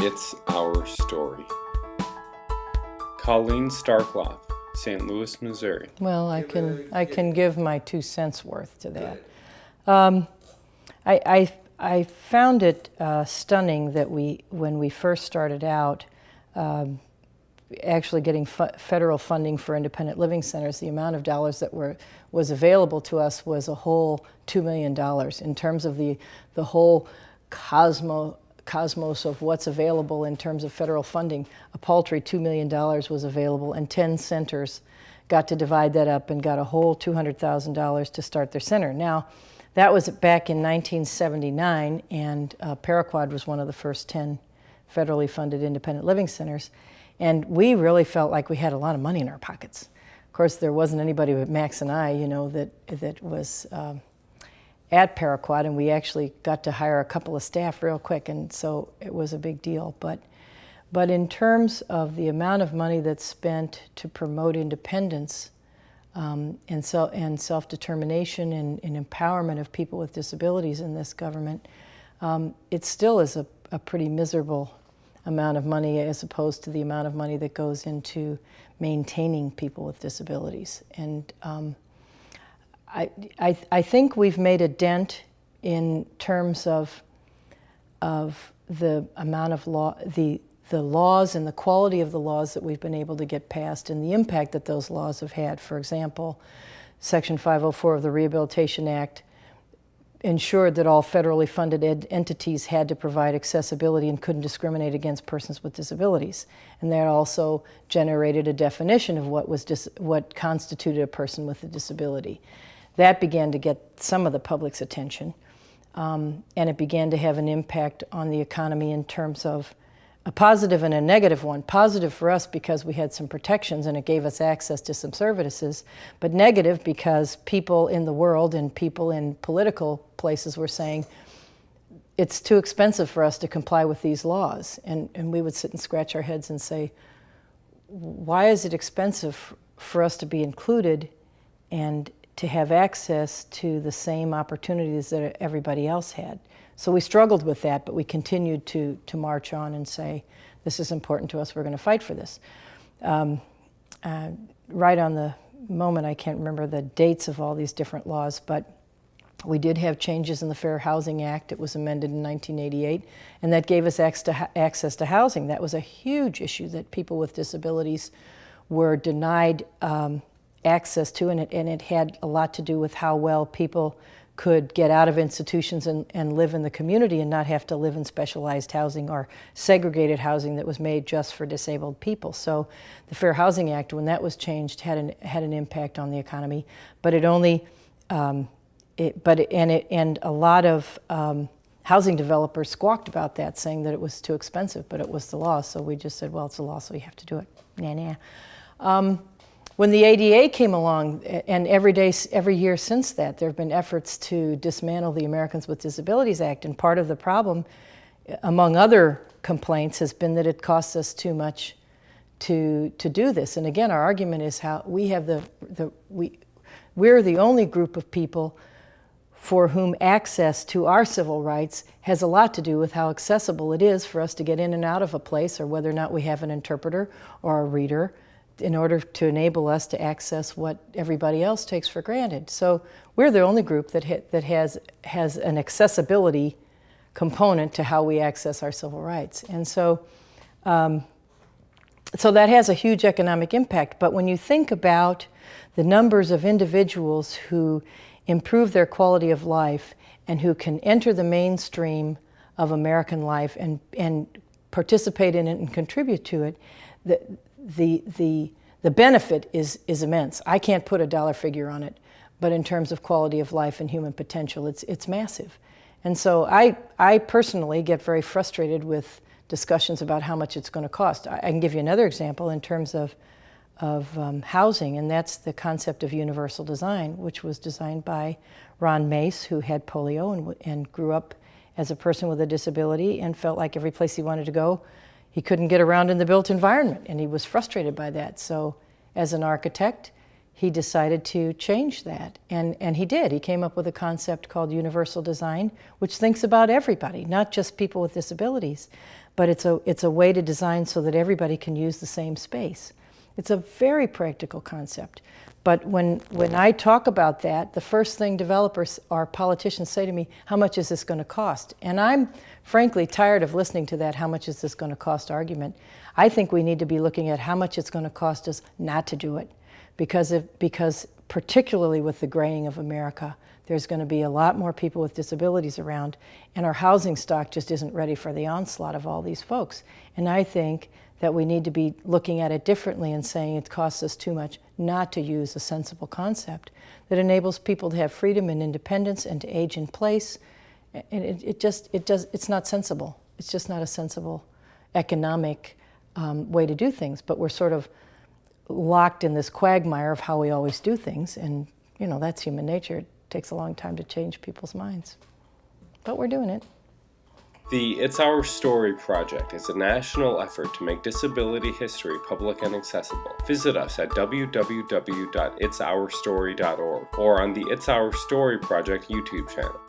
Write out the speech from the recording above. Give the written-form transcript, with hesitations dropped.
It's Our Story. Colleen Starkloff, St. Louis, Missouri. Well, I can give my 2 cents worth to that. I found it stunning that when we first started out, actually getting federal funding for independent living centers, the amount of dollars that was available to us was a whole $2 million. In terms of the whole cosmos of what's available in terms of federal funding, a paltry $2 million was available, and 10 centers got to divide that up and got a whole $200,000 to start their center. Now, that was back in 1979, and Paraquad was one of the first 10 federally funded independent living centers. And we really felt like we had a lot of money in our pockets. Of course, there wasn't anybody but Max and I, that was at Paraquad, and we actually got to hire a couple of staff real quick, and so it was a big deal. But in terms of the amount of money that's spent to promote independence and self-determination and empowerment of people with disabilities in this government, it still is a pretty miserable amount of money as opposed to the amount of money that goes into maintaining people with disabilities. And I think we've made a dent in terms of the amount of law, the laws and the quality of the laws that we've been able to get passed and the impact that those laws have had. For example, Section 504 of the Rehabilitation Act ensured that all federally funded entities had to provide accessibility and couldn't discriminate against persons with disabilities. And that also generated a definition of what constituted a person with a disability. That began to get some of the public's attention, and it began to have an impact on the economy in terms of a positive and a negative one. Positive for us because we had some protections and it gave us access to some services, but negative because people in the world and people in political places were saying, it's too expensive for us to comply with these laws. And we would sit and scratch our heads and say, why is it expensive for us to be included and to have access to the same opportunities that everybody else had? So we struggled with that, but we continued to march on and say, this is important to us, we're going to fight for this. Right on the moment, I can't remember the dates of all these different laws, but we did have changes in the Fair Housing Act. It was amended in 1988, and that gave us access to housing. That was a huge issue that people with disabilities were denied access to, and it had a lot to do with how well people could get out of institutions and live in the community and not have to live in specialized housing or segregated housing that was made just for disabled people. So the Fair Housing Act, when that was changed, had an impact on the economy, but it only, and a lot of housing developers squawked about that, saying that it was too expensive, but it was the law. So we just said, well, it's the law, so we have to do it. Nah. When the ADA came along, and every year since that, there have been efforts to dismantle the Americans with Disabilities Act, and part of the problem, among other complaints, has been that it costs us too much to do this. And again, our argument is how we have we're the only group of people for whom access to our civil rights has a lot to do with how accessible it is for us to get in and out of a place, or whether or not we have an interpreter or a reader, in order to enable us to access what everybody else takes for granted. So we're the only group that has an accessibility component to how we access our civil rights. And so that has a huge economic impact. But when you think about the numbers of individuals who improve their quality of life and who can enter the mainstream of American life and participate in it and contribute to it, the benefit is immense. I can't put a dollar figure on it, but in terms of quality of life and human potential, it's massive. And so I personally get very frustrated with discussions about how much it's going to cost. I can give you another example in terms of housing, and that's the concept of universal design, which was designed by Ron Mace, who had polio and grew up as a person with a disability and felt like every place he wanted to go, he couldn't get around in the built environment, and he was frustrated by that. So as an architect, he decided to change that. And he did. He came up with a concept called universal design, which thinks about everybody, not just people with disabilities, but it's a way to design so that everybody can use the same space. It's a very practical concept. But when I talk about that, the first thing developers or politicians say to me, how much is this going to cost? And I'm frankly tired of listening to that, how much is this going to cost argument. I think we need to be looking at how much it's going to cost us not to do it. Because particularly with the graying of America, there's going to be a lot more people with disabilities around, and our housing stock just isn't ready for the onslaught of all these folks. And I think that we need to be looking at it differently and saying it costs us too much not to use a sensible concept that enables people to have freedom and independence and to age in place. And it's not sensible. It's just not a sensible economic way to do things. But we're sort of locked in this quagmire of how we always do things, and that's human nature. It takes a long time to change people's minds, but we're doing it. The It's Our Story project is a national effort to make disability history public and accessible. Visit us at www.itsourstory.org or on the It's Our Story project YouTube channel.